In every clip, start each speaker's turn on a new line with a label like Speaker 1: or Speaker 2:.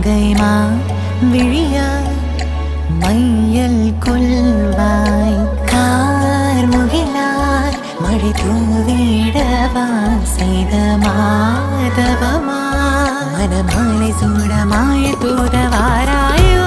Speaker 1: மங்கைமா விழியாய் மையல் கொள்வாய் கார்முகிலாய் மழை தூவிடவா செய்த மாதவமா மனமாலை சூடமாய தூதவாராயோ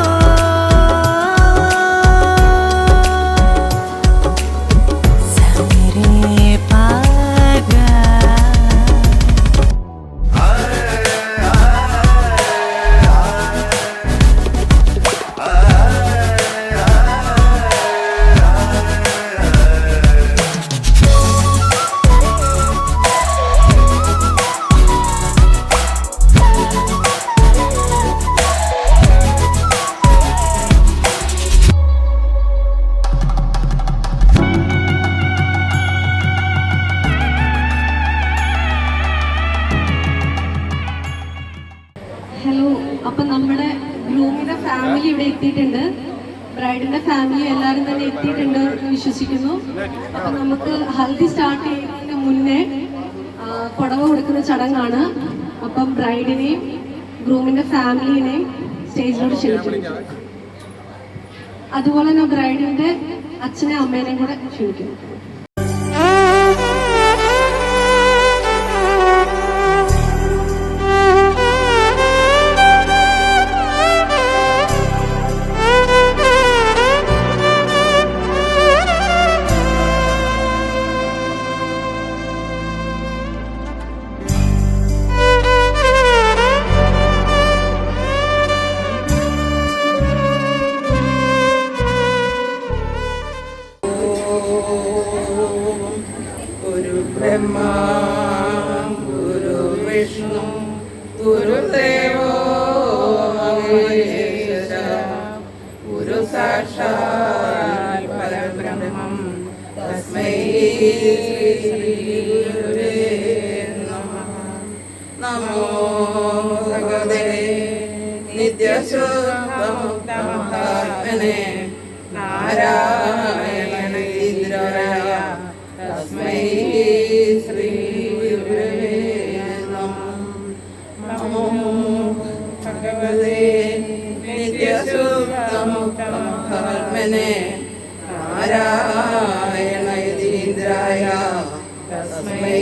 Speaker 2: ഹലോ, അപ്പം നമ്മുടെ ഗ്രൂമിൻ്റെ ഫാമിലി ഇവിടെ എത്തിയിട്ടുണ്ട്. ബ്രൈഡിൻ്റെ ഫാമിലി എല്ലാവരും തന്നെ എത്തിയിട്ടുണ്ട് എന്ന് വിശ്വസിക്കുന്നു. അപ്പം നമുക്ക് ഹൽദി സ്റ്റാർട്ട് ചെയ്യുന്നതിന് മുന്നേ പുടവ കൊടുക്കുന്ന ചടങ്ങാണ്. അപ്പം ബ്രൈഡിനെയും ഗ്രൂമിൻ്റെ ഫാമിലിനെയും സ്റ്റേജിലോട്ട് ക്ഷണിക്കുന്നു. അതുപോലെ തന്നെ ബ്രൈഡിൻ്റെ അച്ഛനെയും അമ്മേനെയും കൂടെ ക്ഷണിക്കുന്നു.
Speaker 3: ब्रह्मा गुरु विष्णु गुरुदेवो महेश्वरः गुरु साक्षात् परब्रह्मं तस्मै श्री गुरुवे नमः। नमो भगवते नित्यशुद्धमुक्तमहात्मने नारायणेन्द्राय तस्मै श्री गुरुवे नमः। नमो भगवते नित्यशुद्धमुक्तमहात्मने नारायणेन्द्राय तस्मै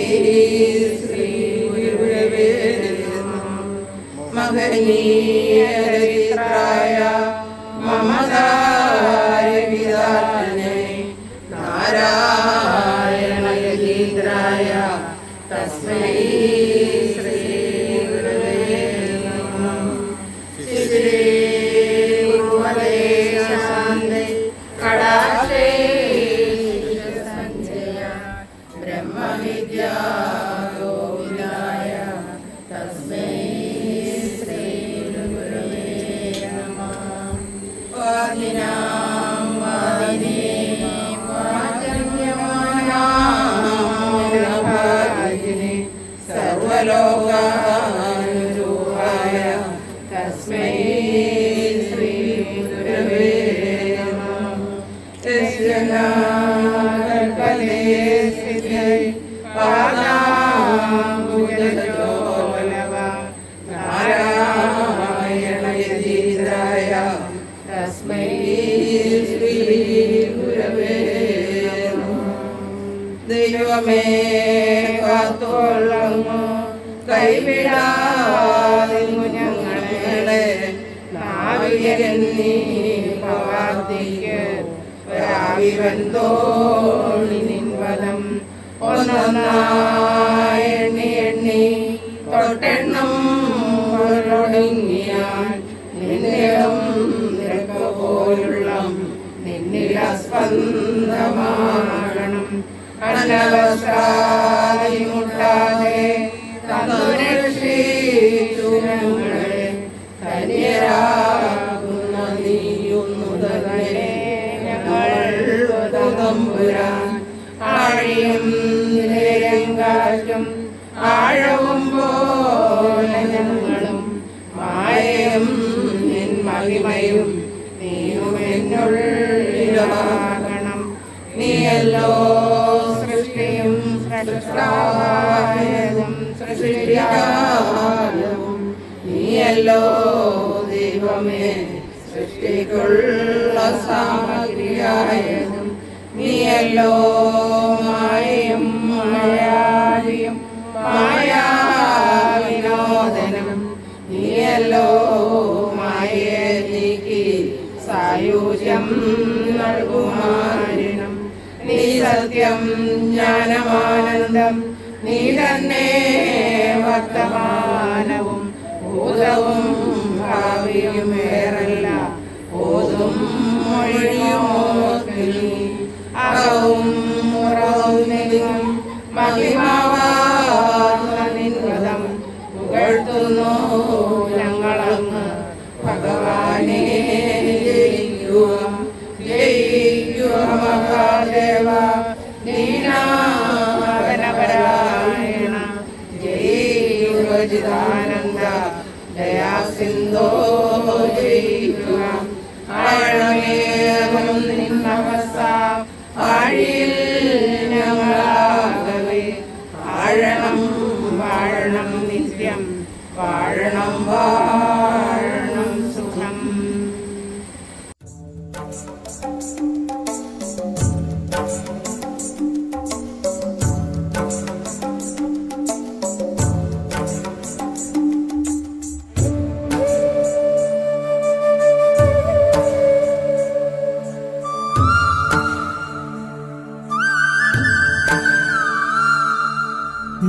Speaker 3: श्री गुरुवे नमः। महनीयचरित्राय ममदारविदात्मने नारायणेन्द्राय तस्मै श्री गुरुवे नमः। श्री गुरुवरे शान्ते कडाक्षे संजय ब्रह्मविद्या गोविन्दाय तस्मै श्री गुरुवे नमः। वादिनां वादिने सर्वलोकानुरूपाय तस्मै श्री गुरुवे नमः। यस्य नागल्पते सिद्धे पादाम्बुजशोभनवा नारायणयतीन्द्राय तस्मै श्री गुरुवे नमः। ദൈവമേ കാത്തോളങ്ങ് കൈവിടാതിങ്ങു ഞങ്ങളെ നാവികന്നീ പ്രവാർത്തിക്ക് ഒരാവിവന്തോണി നിൻവലം ഒന്നൊന്നായി എണ്ണി എണ്ണി തൊട്ടെണ്ണം ഒടുങ്ങിയാൽ നിന്നിടം നിരക്ക് പോലുള്ള നിന്നില സ്പന്ദമാകണം. അനവസ്ഥാതി മുട്ടാതെ തന്നുരക്ഷിച്ചു ഞങ്ങളെ ധന്യരാകുന്ന നീയൊന്നു തന്നെ ഞങ്ങൾ തമ്പുരാൻ. ആഴിയും നിരങ്കാറ്റും ആഴവും പോലെ ഞങ്ങളും മായയും നിൻ മഹിമയും നീയും എന്നുള്ളിലാകണം. നീയല്ലോ സൃഷ്ടിയും സൃഷ്ടാവായതും സൃഷ്ടിയായതും നീയല്ലോ ദൈവമേ സൃഷ്ടിക്കുള്ള സാമഗ്രിയായതും നീയല്ലോ മായയും മായാവിയും മായാവിനോദനം നീയല്ലോ മായയെ നീക്കി സായുജ്യം നൽകുമാരിനം നീ സത്യം ജ്ഞാനമാനന്ദം നീ തന്നെ വർത്തമാനവും ഭൂതവും ഭാവിയും വേറല്ല ഓതും മൊഴിയോർക്കിൽ അകവും മുറവും നിന്നും മഹിമാവാർന്ന നിൻവദം പുകഴ്ത്തുന്നു ഞങ്ങളങ്ങ് ഭഗവാനെ ജയിക്കുക ജയിക്കുക മഹാദേവ ദീനാവനപരായണ ജയിക്കുക ചിദാനന്ദ ദയാസിന്ധോ ജയിക്കുക ആഴമേറും നിന്നവസ്ഥ ആഴിയിൽ ഞങ്ങളാകവേ ആഴണം വാഴണം നിത്യം വാഴണം വാഴണം സുഖം.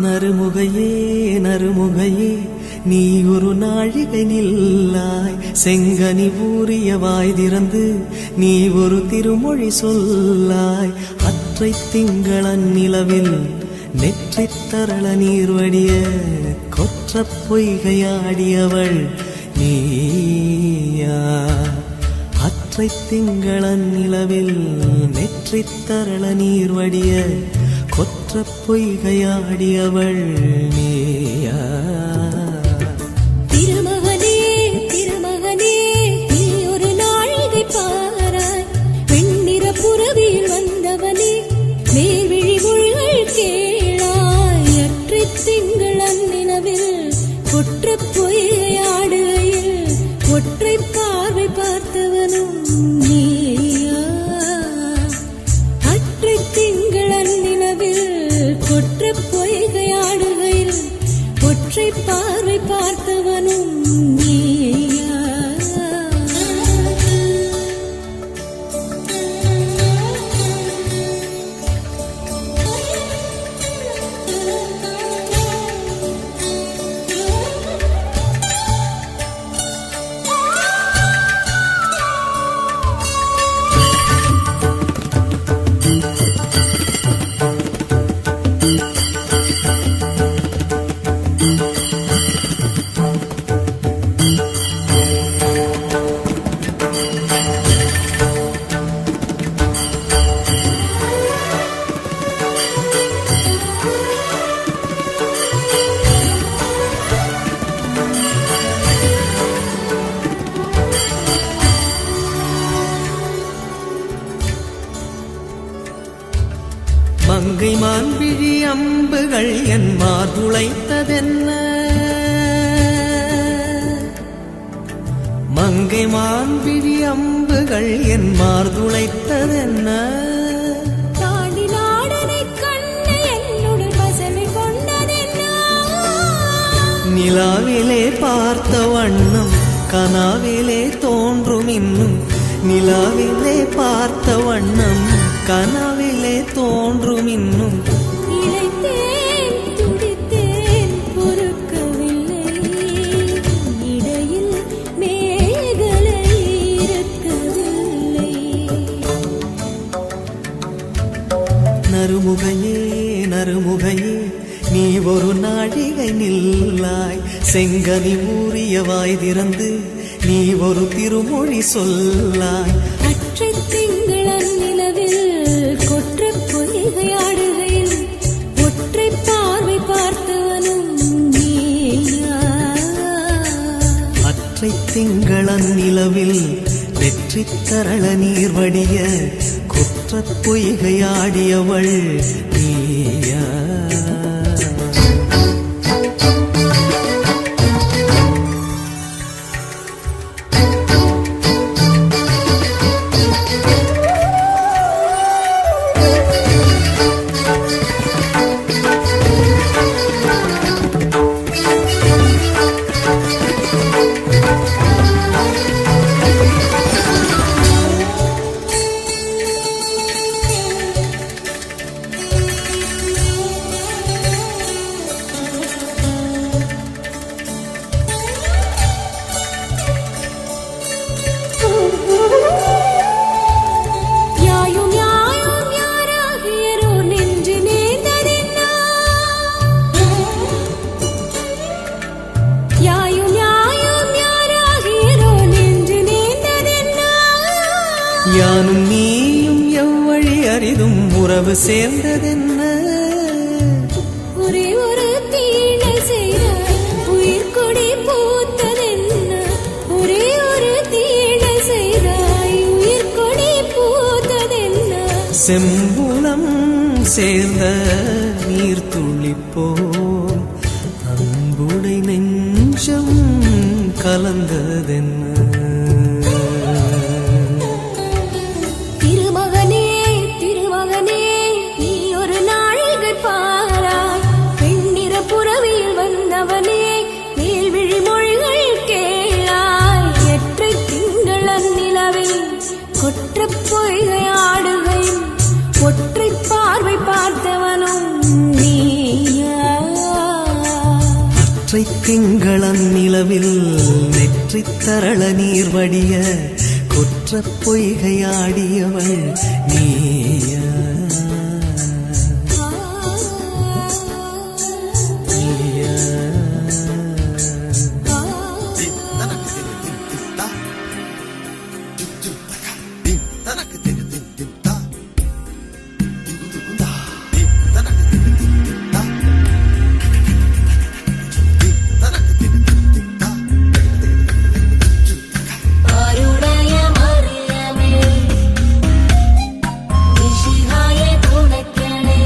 Speaker 4: நறுமுகையே நறுமுகையே நீ ஒரு நாழிகை நில்லாய் செங்கனி ஊறிய வாய் திறந்து நீ ஒரு திருமொழி சொல்லாய் அற்றை திங்களன் நிலவில் நெற்றித் தரள நீர் வடிய கொற்ற பொய்கையாடியவள் நீயா அற்றை திங்களன் நிலவில் நெற்றித் தரள நீர் வடிய கொற்ற பொய்கையாடியவள் நீயா
Speaker 5: திருமகனே திருமகனே நீ ஒரு நாழிகை பாராய் வெண்ணிற புறவியில் வந்தவனே நேர்விழி மொழிகள் கேளாய் அற்றை திங்கள் அந்நிலவில் கொற்ற பொய்கையாடுகையில் ஒற்றை பார்வை பார்த்தவனும் நீயா அற்றை திங்கள் அந்நிலவில் கொற்ற பொய்கையாடுகையில் ஒற்றை பார்வை பார்த்தவனும் நீயா
Speaker 4: மங்கை மான்விழி அம்புகள் என் மார்புளைத்ததென்ன மங்கை மான்விழி அம்புகள் என் மார்புளைத்ததென்ன
Speaker 5: தாண்டி நாடனை கண்ணு என்னுடன் பசமை கொண்டதென்ன
Speaker 4: நிலாவிலே பார்த்த வண்ணம் கனாவிலே தோன்றும் இன்னும் நிலாவிலே பார்த்த வண்ணம் கனாவிலே தோன்றும் இன்னும்
Speaker 5: இளைத்தேன் துடித்தேன் பொறுக்கவில்லை இடையில் மேகலை இருக்கவில்லை
Speaker 4: நறுமுகையே நறுமுகையே நீ ஒரு நாழிகை நில்லாய் செங்கனி ஊறிய வாய் திறந்து நீ ஒரு திருமொழி சொல்லாய்
Speaker 5: அற்றை திங்கள் அந்நிலவில் கொற்ற பொய்கையாடுகையில் ஒற்றை பார்வை பார்த்தவனும் நீயா
Speaker 4: அற்றை திங்களன் நிலவில் வெற்றி தரள நீர் வடிய குற்றப் பொய்கையாடியவள் நீயா உறவு சேர்ந்ததென்ன
Speaker 5: ஒரே ஒரு தீன செய்த உயிர் கொடி பூத்ததென்ன ஒரே ஒரு தீன செய்தாய் உயிர் கொடி பூத்ததென்ன
Speaker 4: செம்புலம் சேர்ந்த நீர் துளிப்போம் அன்புடை நெஞ்சம் கலந்ததென்ன
Speaker 5: திருமகனே திருமகனே நீ ஒரு நாழிகை பாராய் பெண்ணிற புறவியில் வந்தவனே மேல்விழி மொழிகள் கேளாய் எற்றை திங்கள் அந்நிலவில் கொற்ற பொய்கை ஆடுகையும் ஒற்றை பார்வை பார்த்தவனும் நீயா
Speaker 4: ஒற்றை திங்களன் நிலவில் நெற்றி தரள நீர் வடிய கொற்ற பொய்கையாடியவள் நீயா நீயா
Speaker 5: ஆருடைய மரியமே விஷிகாயே துணைக்கணே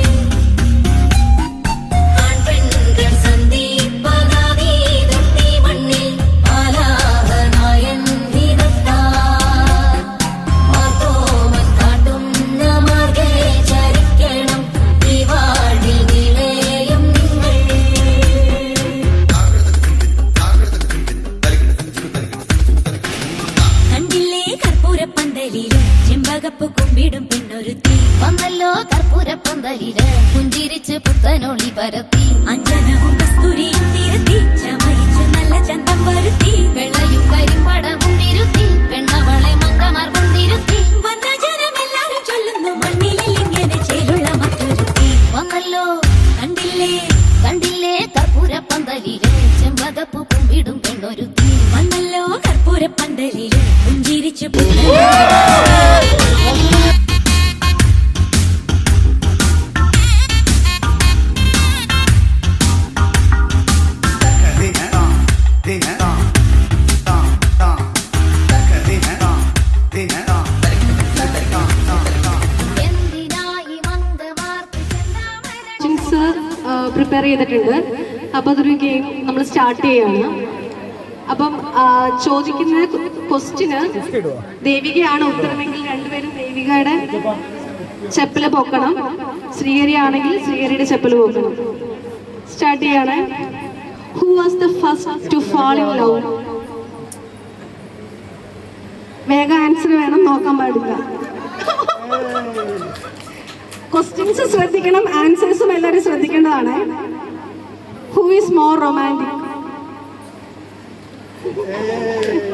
Speaker 5: ஆண் பெண்கள் சந்திப்பதாதி தத்தி மண்ணில் ஆலாக நாயன் விதத்தார் மாத்தோமன் காட்டும் நமார்கே சரிக்கணும் இவாழ்வில் நிலையும் കണ്ടില്ലേ കർപ്പൂരപ്പന്തലില് ചെമ്പകപ്പ് കുമ്പിടും പെണ്ണൊരുത്തി വന്നല്ലോ കർപ്പൂരപ്പന്തലില് പുഞ്ചിരിച്ച് പുത്തനൊളി പരത്തി അഞ്ജനവും കസ്തൂരിയും തിരുത്തി ചമയിച്ചു നല്ല ചന്തം വരുത്തി വെള്ളയും കരിമ്പടവും തിരുത്തി പെണ്ണവളെ മങ്കമാർ കൊണ്ടിരുത്തി വന്ന ജനമെല്ലാരും ചൊല്ലുന്നു മണ്ണിലിൽ ഇങ്ങനെ ചേലുള്ള മറ്റൊരുത്തി വന്നല്ലോ കണ്ടില്ലേ കണ്ടില്ലേ കർപ്പൂരപ്പന്തലില് ചെമ്പകപ്പ് കുമ്പിടും പെണ്ണൊരുത്തി വന്നല്ലോ കർപ്പൂരപ്പന്തലില് പുഞ്ചിരിച്ചു എന്തിനായി മന്ദമാർത്തി
Speaker 2: സർ പ്രിപ്പയർ ചെയ്തിട്ടുണ്ട്. അപ്പോൾ അതൊരു ഗെയിം നമ്മൾ സ്റ്റാർട്ട് ചെയ്യാണ്. അപ്പം ചോദിക്കുന്ന ക്വസ്റ്റിന് ദേവികയാണ് ഉത്തരമെങ്കിൽ രണ്ടുപേരും ദേവികയുടെ ചെപ്പല് പൊക്കണം, ശ്രീഹരി ആണെങ്കിൽ ശ്രീഹരിയുടെ ചെപ്പല് പൊക്കണം. സ്റ്റാർട്ട് ചെയ്യാണ്. Who was the first to fall in love? വേഗം ആൻസർ വേണം, നോക്കാൻ പാടില്ല. ക്വസ്റ്റ്യൻസ് ശ്രദ്ധിക്കണം, ആൻസേഴ്സും എല്ലാവരും ശ്രദ്ധിക്കേണ്ടതാണ്. Who is more romantic?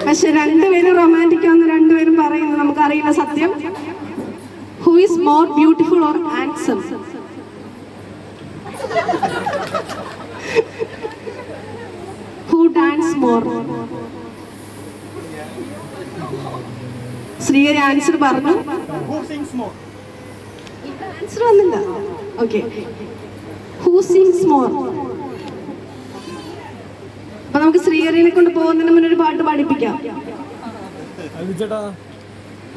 Speaker 2: പക്ഷെ രണ്ടുപേരും റൊമാൻറ്റിക് ആണെന്ന് രണ്ടുപേരും പറയുന്നത് നമുക്കറിയില്ല സത്യം. Who is more beautiful or handsome? Who dance more? Sreehari answer പറഞ്ഞു, ആൻസർ വന്നില്ല. Okay, who sings more? അപ്പൊ നമുക്ക് ശ്രീഹരിനെ കൊണ്ട് പോകുന്നതിന് മുന്നേ ഒരു പാട്ട് പാടിപ്പിക്കാം.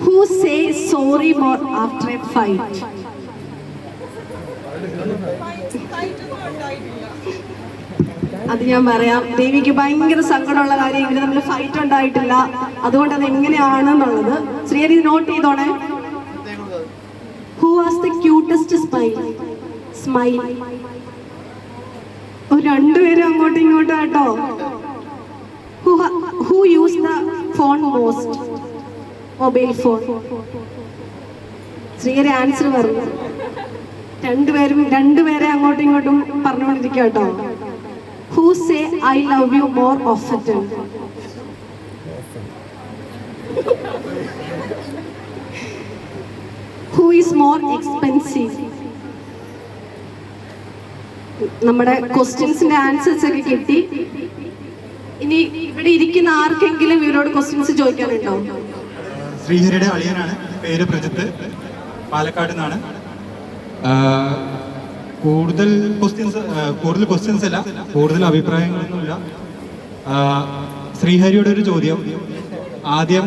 Speaker 2: Who say sorry more after A fight? അത് ഞാൻ പറയാം. ദേവിക്ക് ഭയങ്കര സങ്കടമുള്ള കാര്യം, ഇവര് തമ്മിൽ ഫൈറ്റ് ഉണ്ടായിട്ടില്ല, അതുകൊണ്ട് അത് എങ്ങനെയാണെന്നുള്ളത് ശ്രീഹരി നോട്ട് ചെയ്തോണേ. Who was the cutest smile? രണ്ടുപേരും അങ്ങോട്ടും ഇങ്ങോട്ടും കേട്ടോ. Who use the phone most? Mobile phone. Sreehari answer പറഞ്ഞു. രണ്ടുപേരെ അങ്ങോട്ടും ഇങ്ങോട്ടും പറഞ്ഞുകൊണ്ടിരിക്കുക കേട്ടോ. Who say I love you more often? Who is more expensive? നമ്മുടെ ക്വസ്റ്റ്യൻസിന്റെ ആൻസേഴ്സ് ഒക്കെ കിട്ടി. ഇനി ഇവിടെ ഇരിക്കുന്ന ആർക്കെങ്കിലും ഇവരോട് ക്വസ്റ്റ്യൻസ് ചോദിക്കാനുണ്ടോ?
Speaker 6: ശ്രീഹരിയുടെ അളിയനാണ്, പേര് പ്രജിത്ത്, പാലക്കാട് നിന്നാണ്. കൂടുതൽ ക്വസ്റ്റ്യൻസ് അല്ല, കൂടുതൽ അഭിപ്രായങ്ങളൊന്നുമില്ല. ശ്രീഹരിയുടെ ഒരു ചോദ്യം. ആദ്യം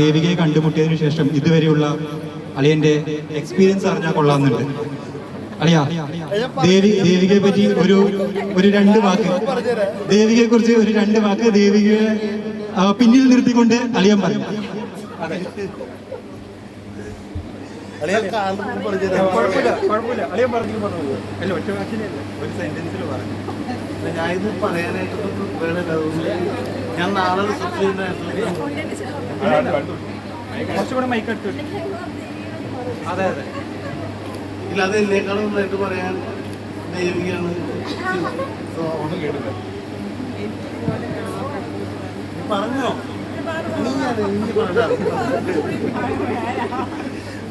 Speaker 6: ദേവികയെ കണ്ടുമുട്ടിയതിനു ശേഷം ഇതുവരെയുള്ള അളിയന്റെ എക്സ്പീരിയൻസ് അറിഞ്ഞാൽ കൊള്ളാമെന്നുണ്ട്. അളിയാ, ദേവികയെ പറ്റി ഒരു 2 വാക്ക്, ദേവികയെ കുറിച്ച് ഒരു 2 വാക്ക് ദേവികയെ പിന്നിൽ നിർത്തിക്കൊണ്ട് അളിയൻ പറയും.
Speaker 7: ഞാനിത് പറയാനായിട്ടൊന്നും വേണമല്ലോ. ഞാൻ നാളെ ഇല്ല, അത് എന്നേക്കാളും നന്നായിട്ട് പറയാൻ ദേവികയാണ്. പറഞ്ഞോ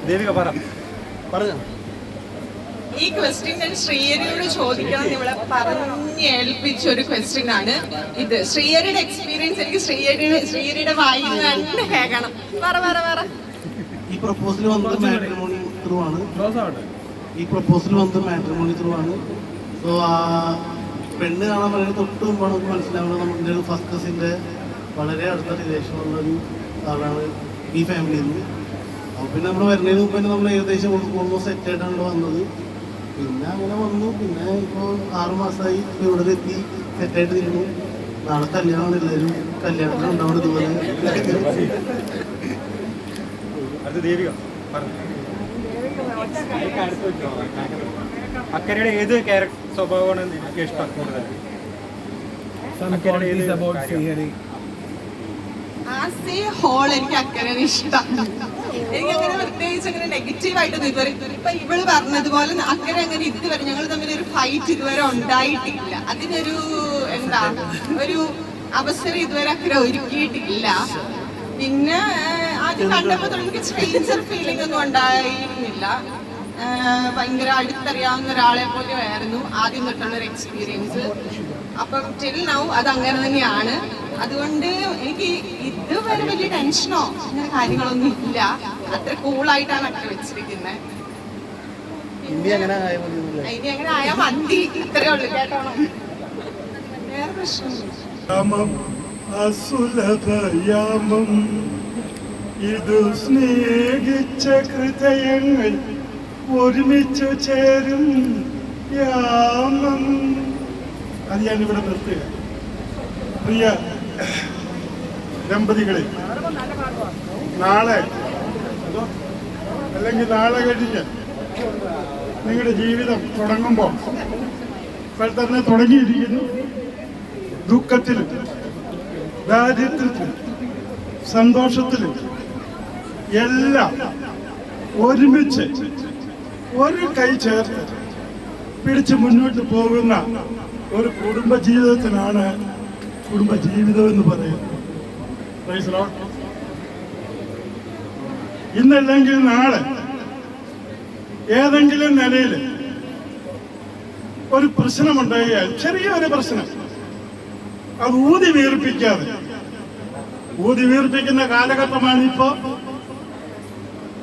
Speaker 6: ദേവിക
Speaker 7: പറഞ്ഞോ.
Speaker 3: ഈ ക്വസ്റ്റ്യൻ ഞാൻ ശ്രീഹരിയോട് ചോദിക്കണം ഇവിടെ പറഞ്ഞേൽപ്പിച്ച ഒരു ക്വസ്റ്റ്യൻ ആണ് ഇത്. ശ്രീഹരിയുടെ എക്സ്പീരിയൻസ് എനിക്ക് ശ്രീഹരിയുടെ വായിൽ നിന്ന് തന്നെ കേൾക്കണം.
Speaker 7: ഈ പ്രപ്പോസൽ വന്നത് മാട്രിമോണി ത്രൂ ആണ്. സോ ആ പെണ്ണ് കാണാൻ പറയുന്നത് തൊട്ട് മുമ്പാണ് നമുക്ക് മനസ്സിലാവുന്നത്. നമ്മുടെ ഒരു ഫസ്റ്റ് കസിൻ്റെ വളരെ അടുത്ത റിലേഷൻ ഉള്ളൊരു ആളാണ് ഈ ഫാമിലിയിൽ നിന്ന്. അപ്പോൾ പിന്നെ നമ്മൾ വരുന്നതിന് മുമ്പ് തന്നെ നമ്മൾ ഏകദേശം ഓൾമോസ്റ്റ് സെറ്റായിട്ടാണ് വന്നത്. പിന്നെ അങ്ങനെ വന്നു. പിന്നെ ഇപ്പോൾ 6 മാസമായി ഇവിടെ എത്തി സെറ്റായിട്ട് നിൽക്കുന്നു. നാളെ കല്യാണമാണ്. എല്ലാവരും കല്യാണത്തിന് ഉണ്ടാവുന്നത് ഇതുപോലെ.
Speaker 6: അക്കരയുടെ ഏത് സ്വഭാവമാണ് എനിക്ക് ഇഷ്ടം കൂടുതൽ?
Speaker 3: എനിക്ക് അക്കരനെ ഇഷ്ടം. എനിക്കങ്ങനെ പ്രത്യേകിച്ച് അങ്ങനെ നെഗറ്റീവായിട്ടൊന്നും ഇതുവരെ ഇപ്പൊ ഇവള് പറഞ്ഞതുപോലെ അക്കരെ അങ്ങനെ ഇതുവരെ ഞങ്ങൾ തമ്മിൽ ഒരു ഫൈറ്റ് ഇതുവരെ ഉണ്ടായിട്ടില്ല. അതിനൊരു ഒരു അവസരം ഇതുവരെ അക്കരെ ഒരുക്കിയിട്ടില്ല. പിന്നെ ആദ്യം കണ്ടപ്പോൾ എനിക്ക് സ്ട്രേഞ്ചർ ഫീലിംഗ് ഒന്നും ഉണ്ടായിരുന്നില്ല. ഭയങ്കര അടുത്തറിയാവുന്ന ഒരാളെ പോലെ ആയിരുന്നു ആദ്യം തൊട്ടുള്ളൊരു എക്സ്പീരിയൻസ്. അപ്പം ടിൽ നൗ അത് അങ്ങനെ തന്നെയാണ്. അതുകൊണ്ട് എനിക്ക് ഇതുവരെ വലിയ ടെൻഷനോ അങ്ങനെ കാര്യങ്ങളൊന്നും ഇല്ല. അത്ര കൂളായിട്ടാണ് അത്ര വെച്ചിരിക്കുന്നത്. ഇനി അങ്ങനെ ആയാൽ മതി, ഇത്രേ ഉള്ളൂ. കേട്ടോണം, വേറെ പ്രശ്നം.
Speaker 8: ഇതു സ്നേഹിച്ച ഹൃദയങ്ങൾ ഒരുമിച്ചു ചേരും യാമം. അത് ഞാനിവിടെ നിർത്തുക. പ്രിയ ദമ്പതികളെ, നാളെ അല്ലെങ്കിൽ നാളെ കഴിഞ്ഞ് നിങ്ങളുടെ ജീവിതം തുടങ്ങുമ്പോൾ ഇപ്പോൾ തന്നെ തുടങ്ങിയിരിക്കുന്നു. ദുഃഖത്തിലും ദാരിദ്ര്യത്തിലും സന്തോഷത്തിലും എല്ലാം ഒരുമിച്ച് ഒരു കൈ ചേർത്ത് പിടിച്ച് മുന്നോട്ട് പോകുന്ന ഒരു കുടുംബജീവിതത്തിനാണ് കുടുംബജീവിതം എന്ന് പറയുന്നത്. ഇന്നല്ലെങ്കിൽ നാളെ ഏതെങ്കിലും നിലയിൽ ഒരു പ്രശ്നമുണ്ടായാൽ, ചെറിയൊരു പ്രശ്നം, അത് ഊതി വീർപ്പിക്കുന്ന കാലഘട്ടമാണിപ്പോ.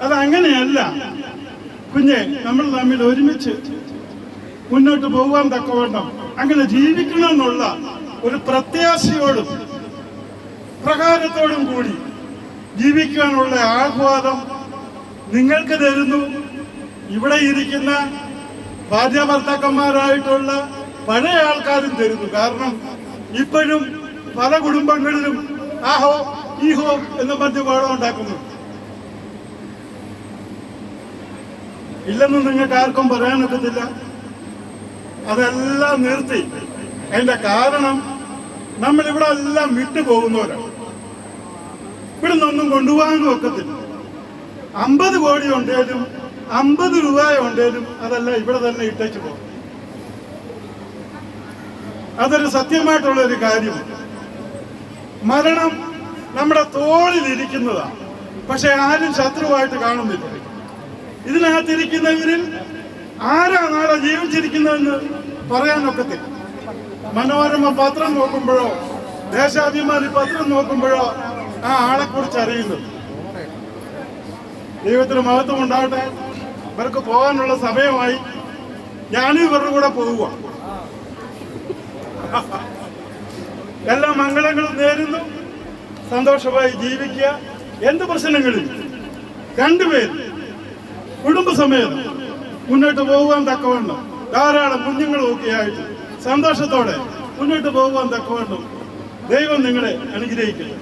Speaker 8: അതങ്ങനെയല്ല കുഞ്ഞെ, നമ്മൾ തമ്മിൽ ഒരുമിച്ച് മുന്നോട്ട് പോകാൻ തക്കവണ്ണം അങ്ങനെ ജീവിക്കണമെന്നുള്ള ഒരു പ്രത്യാശയോടും പ്രകാരത്തോടും കൂടി ജീവിക്കാനുള്ള ആഹ്വാദം നിങ്ങൾക്ക് തരുന്നു. ഇവിടെ ഇരിക്കുന്ന ഭാര്യാഭർത്താക്കന്മാരായിട്ടുള്ള പഴയ ആൾക്കാരും തരുന്നു. കാരണം ഇപ്പോഴും പല കുടുംബങ്ങളിലും ആഹോ ഈഹോ എന്ന് പറഞ്ഞ് വേളം ഉണ്ടാക്കുന്നു. ഇല്ലെന്ന് നിങ്ങൾക്ക് ആർക്കും പറയാനൊക്കത്തില്ല. അതെല്ലാം നിർത്തി. അതിന്റെ കാരണം നമ്മളിവിടെ എല്ലാം വിട്ടുപോകുന്നവരാണ്. ഇവിടെ നിന്നൊന്നും കൊണ്ടുപോകാനും ഒക്കത്തില്ല. 50 കോടി ഉണ്ടേലും 50 രൂപ ഉണ്ടേലും അതെല്ലാം ഇവിടെ തന്നെ ഇട്ടേച്ചു പോകും. അതൊരു സത്യമായിട്ടുള്ളൊരു കാര്യമാണ്. മരണം നമ്മുടെ തോളിലിരിക്കുന്നതാണ്. പക്ഷെ ആരും ശത്രുവായിട്ട് കാണുന്നില്ല. ഇതിനകത്തിരിക്കുന്നവരിൽ ആരാ നാളെ ജീവിച്ചിരിക്കുന്നതെന്ന് പറയാനൊക്കത്തില്ല. മനോരമ പത്രം നോക്കുമ്പോഴോ ദേശാഭിമാനി പത്രം നോക്കുമ്പോഴോ ആ ആളെക്കുറിച്ച് അറിയുന്നത്. ദൈവത്തിന് മഹത്വം ഉണ്ടാവട്ടെ. ഇവർക്ക് പോകാനുള്ള സമയമായി. ഞാനും ഇവരുടെ കൂടെ പോവുക. എല്ലാ മംഗളങ്ങളും നേരുന്നു. സന്തോഷമായി ജീവിക്കുക. എന്ത് പ്രശ്നങ്ങളിൽ രണ്ടുപേരും കുടുംബസമേതം മുന്നോട്ട് പോകുവാൻ തക്കവണ്ണം ധാരാളം കുഞ്ഞുങ്ങളൊക്കെ ആയിട്ട് സന്തോഷത്തോടെ മുന്നോട്ട് പോകുവാൻ തക്കവണ്ണം ദൈവം നിങ്ങളെ അനുഗ്രഹിക്കട്ടെ.